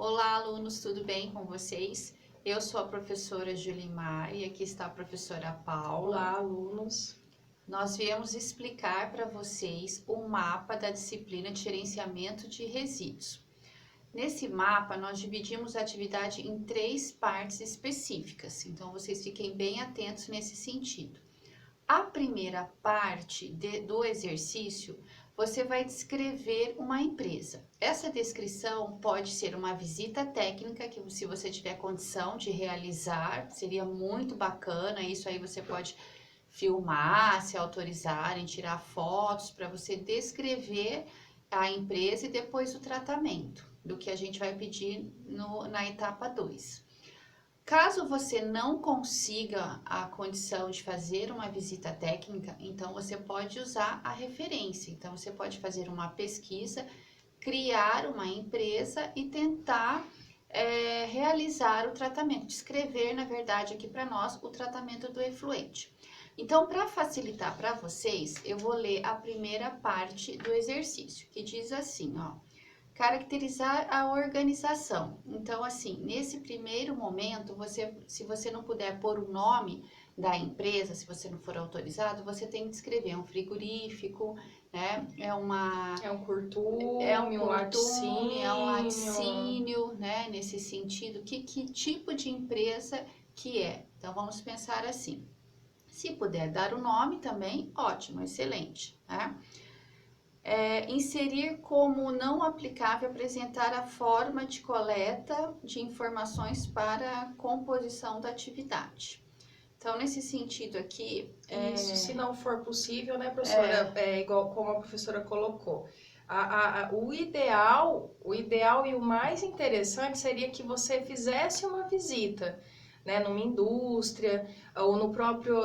Olá, alunos, tudo bem com vocês? Eu sou a professora Julimar e aqui está a professora Paula. Olá, alunos. Nós viemos explicar para vocês o mapa da disciplina de gerenciamento de resíduos. Nesse mapa, nós dividimos a atividade em 3 partes específicas, então vocês fiquem bem atentos nesse sentido. A primeira parte do exercício, você vai descrever uma empresa. Essa descrição pode ser uma visita técnica, que se você tiver condição de realizar, seria muito bacana. Isso aí você pode filmar, se autorizarem, tirar fotos para você descrever a empresa e depois o tratamento, do que a gente vai pedir na etapa 2. Caso você não consiga a condição de fazer uma visita técnica, então você pode usar a referência. Então você pode fazer uma pesquisa, criar uma empresa e tentar realizar o tratamento, descrever, na verdade, aqui para nós, o tratamento do efluente. Então, para facilitar para vocês, eu vou ler a primeira parte do exercício, que diz assim, ó. Caracterizar a organização. Então, assim, nesse primeiro momento, se você não puder pôr o nome da empresa, se você não for autorizado, você tem que escrever um frigorífico, né? É um curtume, É um um laticínio. é um laticínio, né? Nesse sentido, que tipo de empresa que é? Então, vamos pensar assim. Se puder dar o nome também, ótimo, excelente, né? Inserir como não aplicável, apresentar a forma de coleta de informações para a composição da atividade. Então, nesse sentido aqui... Isso, se não for possível, né, professora, igual como a professora colocou. O ideal e o mais interessante seria que você fizesse uma visita, né, numa indústria ou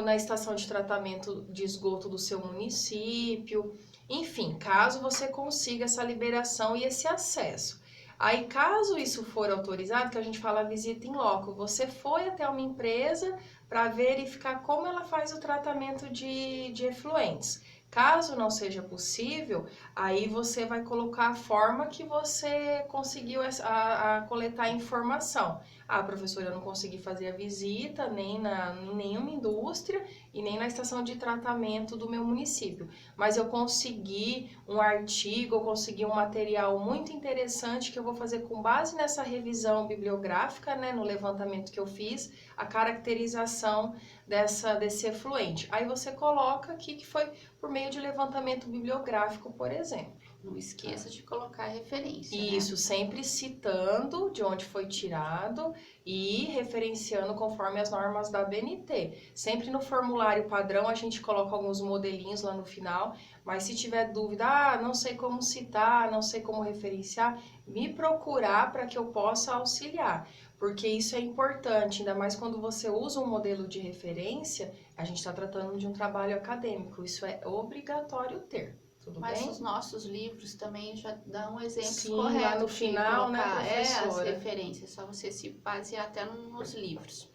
na estação de tratamento de esgoto do seu município. Enfim, caso você consiga essa liberação e esse acesso. Aí, caso isso for autorizado, que a gente fala visita em loco, você foi até uma empresa para verificar como ela faz o tratamento de efluentes. Caso não seja possível, aí você vai colocar a forma que você conseguiu a coletar a informação. Ah, professora, eu não consegui fazer a visita nem em nenhuma indústria e nem na estação de tratamento do meu município, mas eu consegui um artigo, eu consegui um material muito interessante que eu vou fazer com base nessa revisão bibliográfica, né, no levantamento que eu fiz, a caracterização desse efluente. Aí você coloca aqui que foi por meio de levantamento bibliográfico, por exemplo. Não esqueça de colocar a referência, Isso, né? sempre citando de onde foi tirado e referenciando conforme as normas da ABNT. Sempre no formulário padrão a gente coloca alguns modelinhos lá no final, mas se tiver dúvida, não sei como citar, não sei como referenciar, me procurar para que eu possa auxiliar. Porque isso é importante, ainda mais quando você usa um modelo de referência, a gente está tratando de um trabalho acadêmico, isso é obrigatório ter. Tudo Mas bem? os nossos livros também já dão exemplos Sim, corretos lá no de final, né, colocar as professora? referências, só você se basear até nos livros.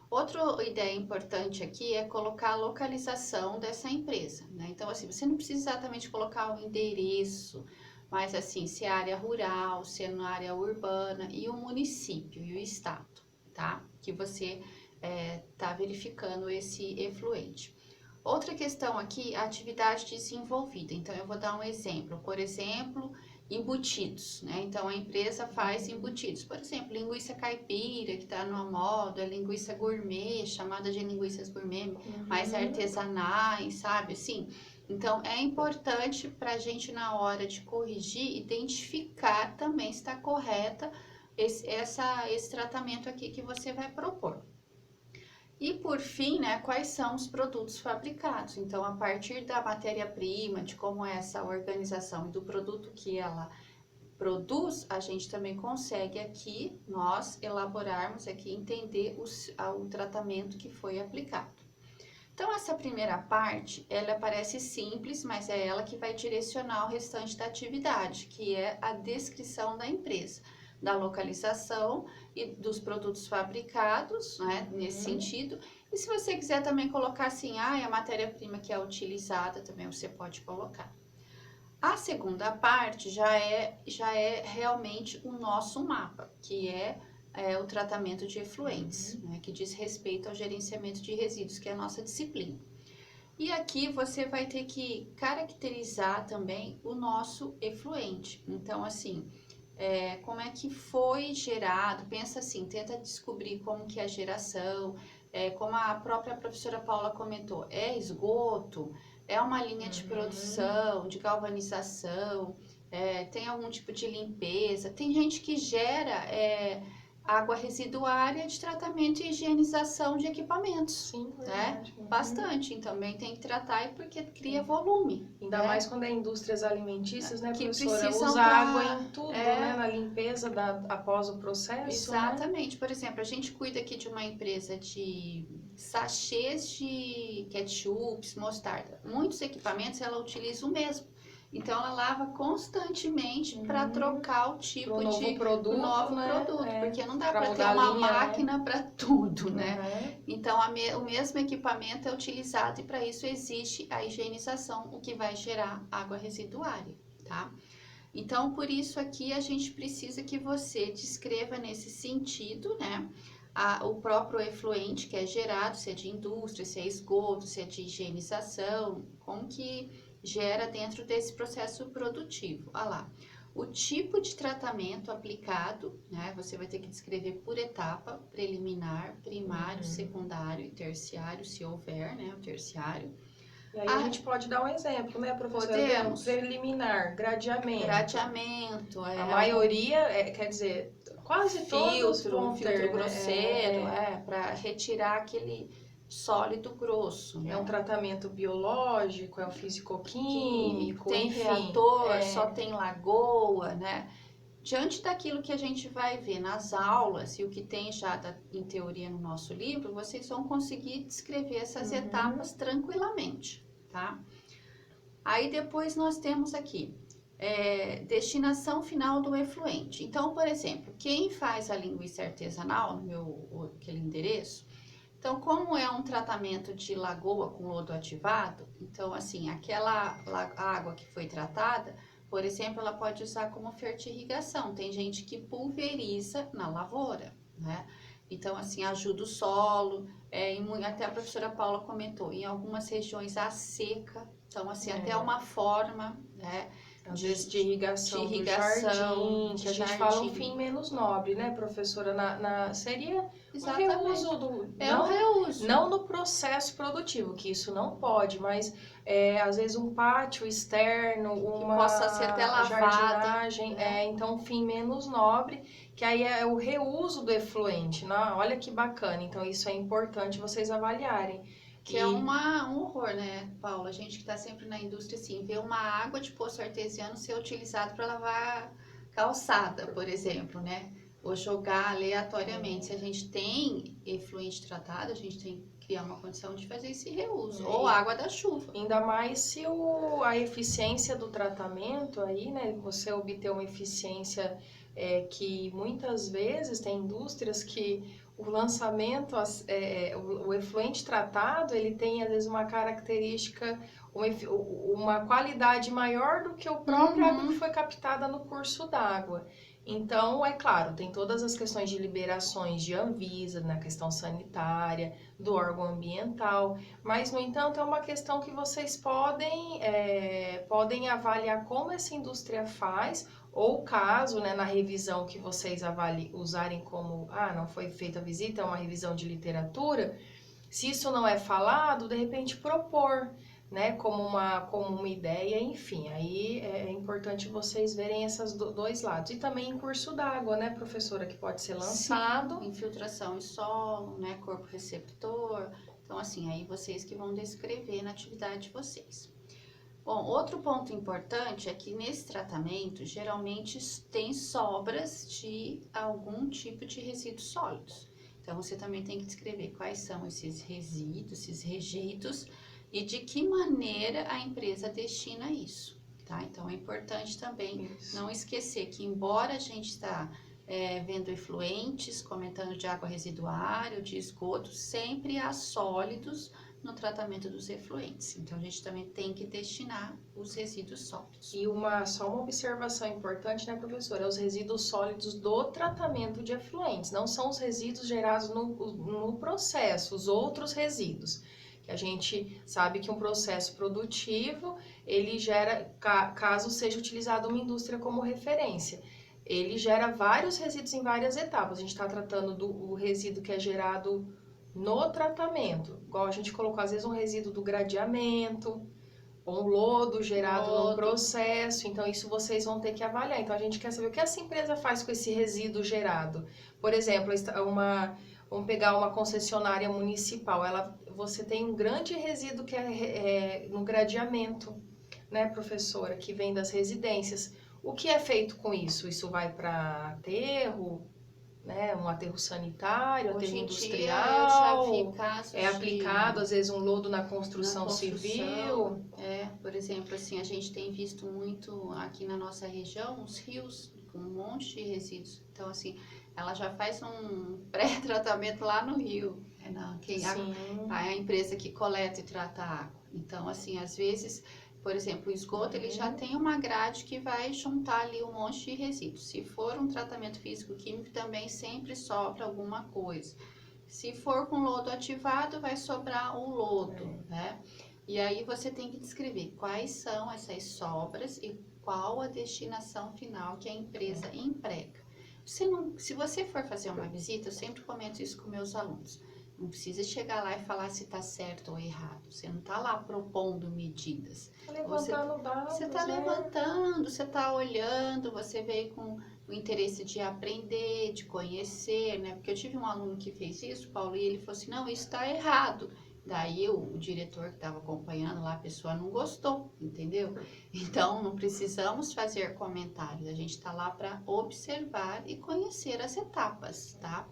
Outra ideia importante aqui é colocar a localização dessa empresa, né? Então, assim, você não precisa exatamente colocar o endereço, mas assim, se é área rural, se é na área urbana e o município e o estado, tá? Que você tá verificando esse efluente. Outra questão aqui, a atividade desenvolvida. Então, eu vou dar um exemplo. Por exemplo, embutidos, né? Então, a empresa faz embutidos. Por exemplo, linguiça caipira, que está na moda, linguiça gourmet, chamada de linguiças gourmet, mais artesanais, sabe? Assim, então, é importante para a gente, na hora de corrigir, identificar também se está correta esse tratamento aqui que você vai propor. E por fim, né, quais são os produtos fabricados? Então, a partir da matéria-prima, de como é essa organização e do produto que ela produz, a gente também consegue aqui, nós elaborarmos aqui, entender o tratamento que foi aplicado. Então, essa primeira parte, ela parece simples, mas é ela que vai direcionar o restante da atividade, que é a descrição da empresa, da localização e dos produtos fabricados, né, nesse sentido. E se você quiser também colocar assim, a matéria-prima que é utilizada, também você pode colocar. A segunda parte já é realmente o nosso mapa, que é o tratamento de efluentes, né, que diz respeito ao gerenciamento de resíduos, que é a nossa disciplina. E aqui você vai ter que caracterizar também o nosso efluente. Então, assim, como é que foi gerado? Pensa assim, tenta descobrir como que é a geração, como a própria professora Paula comentou, é esgoto, é uma linha de produção, de galvanização, tem algum tipo de limpeza. Tem gente que gera água residuária de tratamento e higienização de equipamentos. Sim, Né? verdade. Bastante, então também tem que tratar porque cria volume. Ainda né? mais quando é indústrias alimentícias, né, Que professora? precisam Usa água em tudo, né, na limpeza após o processo, Exatamente. Por exemplo, a gente cuida aqui de uma empresa de sachês de ketchups, mostarda. Muitos equipamentos ela utiliza o mesmo. Então ela lava constantemente para trocar o tipo pro novo de produto, novo né? produto, porque não dá Pra para ter mudar a uma linha, máquina para tudo, né? Uhum. Então o mesmo equipamento é utilizado e para isso existe a higienização, o que vai gerar água residuária, tá? Então, por isso aqui a gente precisa que você descreva nesse sentido, né? O próprio efluente que é gerado, se é de indústria, se é esgoto, se é de higienização, como que gera dentro desse processo produtivo. Olha lá, o tipo de tratamento aplicado, né? Você vai ter que descrever por etapa, preliminar, primário, secundário e terciário, se houver, né? O terciário. E aí a gente pode dar um exemplo, né, professora? Podemos. Preliminar, gradeamento. Gradeamento, A maioria, quer dizer, quase todos vão filtro ter, grosseiro, né? para retirar aquele sólido grosso, É né? um tratamento biológico, é um físico-químico, Tem enfim. reator, só tem lagoa, né? Diante daquilo que a gente vai ver nas aulas e o que tem já em teoria no nosso livro, vocês vão conseguir descrever essas etapas tranquilamente, tá? Aí depois nós temos aqui destinação final do efluente. Então, por exemplo, quem faz a linguiça artesanal no aquele endereço, então como é um tratamento de lagoa com lodo ativado, então assim, aquela água que foi tratada, por exemplo, ela pode usar como fertirrigação. Tem gente que pulveriza na lavoura, né? Então, assim, ajuda o solo. Até a professora Paula comentou, em algumas regiões a seca. Então, assim, até uma forma, né? De irrigação do jardim, que a gente fala um fim menos nobre, né, professora? Seria um reuso um reuso. Não no processo produtivo, que isso não pode, mas às vezes um pátio externo, uma que possa ser até lavada, jardinagem, então um fim menos nobre, que aí é o reuso do efluente, né? Olha que bacana, então isso é importante vocês avaliarem. Que é um horror, né, Paula? A gente que está sempre na indústria, assim, vê uma água de poço artesiano ser utilizada para lavar calçada, por exemplo, né? Ou jogar aleatoriamente. Se a gente tem efluente tratado, a gente tem que criar uma condição de fazer esse reuso. Ou água da chuva. Ainda mais se a eficiência do tratamento aí, né? Você obter uma eficiência que muitas vezes tem indústrias que o lançamento, o efluente tratado, ele tem às vezes uma característica, uma qualidade maior do que a própria água que foi captada no curso d'água. Então, é claro, tem todas as questões de liberações de Anvisa, na questão sanitária, do órgão ambiental, mas, no entanto, é uma questão que vocês podem avaliar como essa indústria faz, ou caso, né, na revisão que vocês usarem como, não foi feita a visita, é uma revisão de literatura, se isso não é falado, de repente propor, né, como uma ideia, enfim, aí é importante vocês verem esses dois lados. E também em curso d'água, né, professora, que pode ser lançado. Sim, infiltração em solo, né, corpo receptor, então assim, aí vocês que vão descrever na atividade de vocês. Bom, outro ponto importante é que nesse tratamento, geralmente tem sobras de algum tipo de resíduos sólidos. Então, você também tem que descrever quais são esses resíduos, esses rejeitos e de que maneira a empresa destina isso, tá? Então, é importante também não esquecer que, embora a gente está vendo efluentes, comentando de água residuária, de esgoto, sempre há sólidos no tratamento dos efluentes. Então, a gente também tem que destinar os resíduos sólidos. E só uma observação importante, né, professora? É os resíduos sólidos do tratamento de efluentes, não são os resíduos gerados no processo, os outros resíduos. Que a gente sabe que um processo produtivo, ele gera, caso seja utilizado uma indústria como referência, ele gera vários resíduos em várias etapas. A gente está tratando do resíduo que é gerado no tratamento, igual a gente colocou às vezes um resíduo do gradeamento, ou um lodo gerado no processo, então isso vocês vão ter que avaliar. Então a gente quer saber o que essa empresa faz com esse resíduo gerado. Por exemplo, vamos pegar uma concessionária municipal, você tem um grande resíduo que é no gradeamento, né, professora, que vem das residências. O que é feito com isso? Isso vai para aterro, né, um aterro sanitário, aterro industrial, eu já vi casos é aplicado às vezes um lodo na construção civil. Por exemplo, assim, a gente tem visto muito aqui na nossa região os rios com um monte de resíduos. Então, assim, ela já faz um pré-tratamento lá no rio, a empresa que coleta e trata a água. Então, assim, às vezes, por exemplo, o esgoto, ele já tem uma grade que vai juntar ali um monte de resíduos. Se for um tratamento físico-químico, também sempre sobra alguma coisa. Se for com lodo ativado, vai sobrar o lodo, né? E aí você tem que descrever quais são essas sobras e qual a destinação final que a empresa emprega. Se você for fazer uma visita, eu sempre comento isso com meus alunos. Não precisa chegar lá e falar se está certo ou errado. Você não está lá propondo medidas. Levantando dados, você está levantando, você está olhando, você veio com o interesse de aprender, de conhecer, né? Porque eu tive um aluno que fez isso, Paulo, e ele falou assim, não, isso está errado. Daí o diretor que estava acompanhando lá, a pessoa não gostou, entendeu? Então, não precisamos fazer comentários. A gente está lá para observar e conhecer as etapas, tá?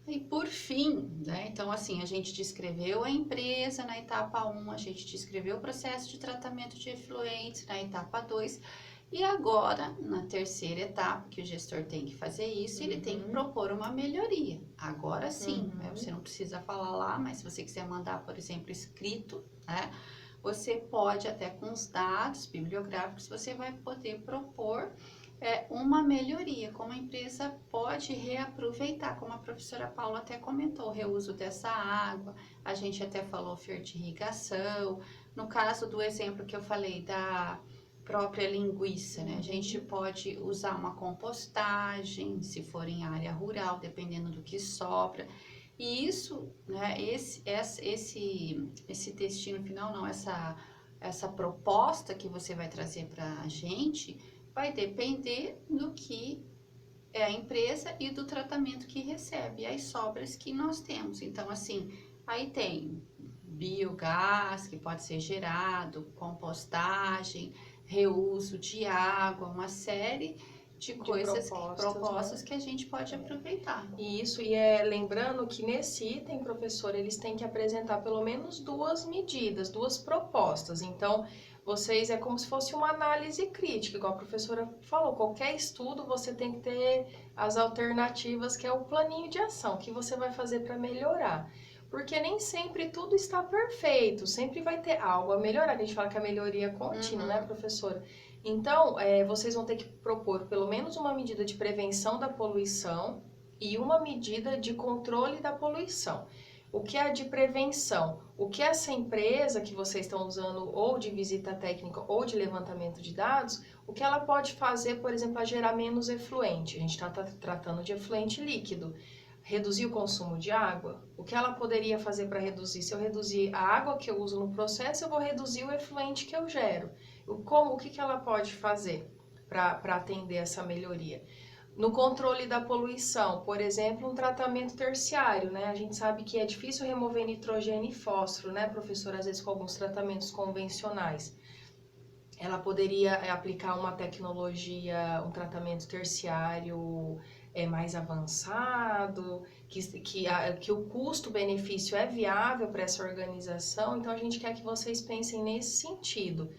E por fim, né, então assim, a gente descreveu a empresa na etapa 1, a gente descreveu o processo de tratamento de efluentes na etapa 2, e agora, na terceira etapa, que o gestor tem que fazer isso, ele tem que propor uma melhoria. Agora sim, né, você não precisa falar lá, mas se você quiser mandar, por exemplo, escrito, né, você pode até com os dados bibliográficos, você vai poder propor uma melhoria, como a empresa pode reaproveitar, como a professora Paula até comentou, o reuso dessa água, a gente até falou fertirrigação, no caso do exemplo que eu falei da própria linguiça, né, a gente pode usar uma compostagem, se for em área rural, dependendo do que sobra, e isso, né, esse destino final, não, essa proposta que você vai trazer para a gente, vai depender do que é a empresa e do tratamento que recebe, as sobras que nós temos. Então, assim, aí tem biogás que pode ser gerado, compostagem, reuso de água, uma série de coisas, propostas, né, que a gente pode aproveitar. Isso, lembrando que nesse item, professor, eles têm que apresentar pelo menos 2 medidas, 2 propostas. Então, é como se fosse uma análise crítica, igual a professora falou, qualquer estudo você tem que ter as alternativas, que é o planinho de ação, que você vai fazer para melhorar. Porque nem sempre tudo está perfeito, sempre vai ter algo a melhorar. A gente fala que a melhoria é contínua, né, professora? Então, vocês vão ter que propor pelo menos uma medida de prevenção da poluição e uma medida de controle da poluição. O que é de prevenção? O que essa empresa que vocês estão usando, ou de visita técnica ou de levantamento de dados, o que ela pode fazer, por exemplo, a gerar menos efluente? A gente está tratando de efluente líquido. Reduzir o consumo de água? O que ela poderia fazer para reduzir? Se eu reduzir a água que eu uso no processo, eu vou reduzir o efluente que eu gero. O que ela pode fazer para atender essa melhoria? No controle da poluição, por exemplo, um tratamento terciário, né? A gente sabe que é difícil remover nitrogênio e fósforo, né, professor? Às vezes com alguns tratamentos convencionais. Ela poderia aplicar uma tecnologia, um tratamento terciário mais avançado, que o custo-benefício é viável para essa organização. Então, a gente quer que vocês pensem nesse sentido.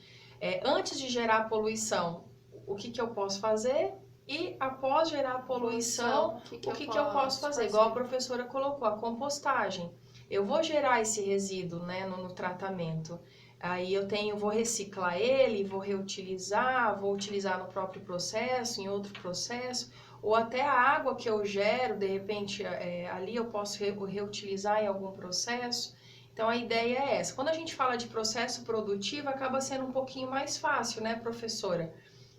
Antes de gerar poluição, o que eu posso fazer? E após gerar a poluição, o que eu posso fazer? Igual a professora colocou, a compostagem. eu vou gerar esse resíduo, né, no tratamento. Aí vou reciclar ele, vou reutilizar, vou utilizar no próprio processo, em outro processo, ou até a água que eu gero, de repente, ali eu posso reutilizar em algum processo. Então, a ideia é essa. Quando a gente fala de processo produtivo, acaba sendo um pouquinho mais fácil, né, professora?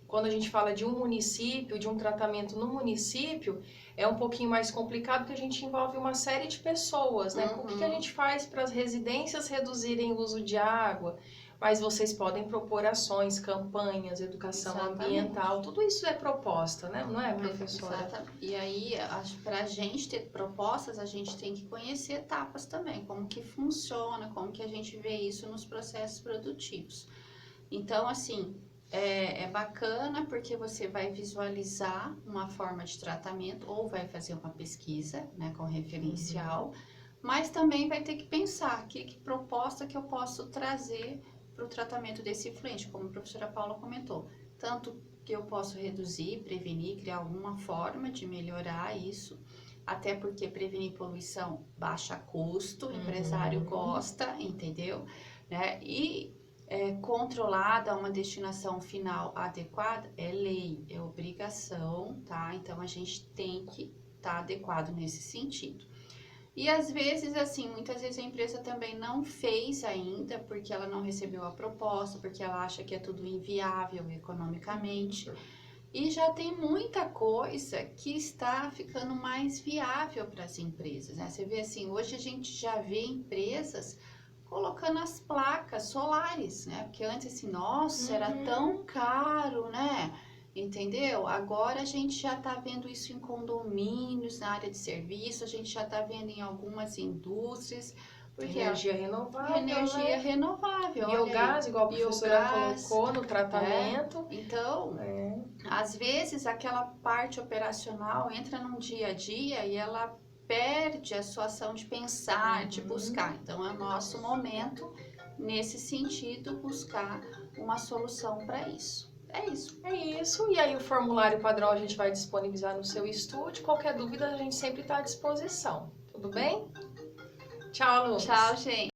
Quando a gente fala de um município, de um tratamento no município, é um pouquinho mais complicado porque a gente envolve uma série de pessoas, né? O que a gente faz para as residências reduzirem o uso de água? Mas vocês podem propor ações, campanhas, educação ambiental, tudo isso é proposta, né? Não é, professora? Exatamente. E aí, para a gente ter propostas, a gente tem que conhecer etapas também, como que funciona, como que a gente vê isso nos processos produtivos. Então, assim, é bacana porque você vai visualizar uma forma de tratamento ou vai fazer uma pesquisa, né, com referencial, mas também vai ter que pensar que proposta que eu posso trazer para o tratamento desse efluente, como a professora Paula comentou. Tanto que eu posso reduzir, prevenir, criar alguma forma de melhorar isso, até porque prevenir poluição baixa custo, o empresário gosta, entendeu? Né? E controlada, uma destinação final adequada, é lei, é obrigação, tá? Então, a gente tem que estar adequado nesse sentido. E às vezes, assim, muitas vezes a empresa também não fez ainda, porque ela não recebeu a proposta, porque ela acha que é tudo inviável economicamente. E já tem muita coisa que está ficando mais viável para as empresas, né? Você vê assim, hoje a gente já vê empresas colocando as placas solares, né? Porque antes assim, nossa, era tão caro, né? Entendeu? Agora a gente já tá vendo isso em condomínios, na área de serviço, a gente já tá vendo em algumas indústrias, porque energia renovável, energia renovável, biogás, igual a professora colocou no tratamento. Então, às vezes aquela parte operacional entra num dia a dia e ela perde a sua ação de pensar, de buscar. Então, é o nosso momento, nesse sentido, buscar uma solução para isso. É isso. É isso. E aí o formulário padrão a gente vai disponibilizar no seu estúdio. Qualquer dúvida a gente sempre está à disposição. Tudo bem? Tchau, alunos. Tchau, gente.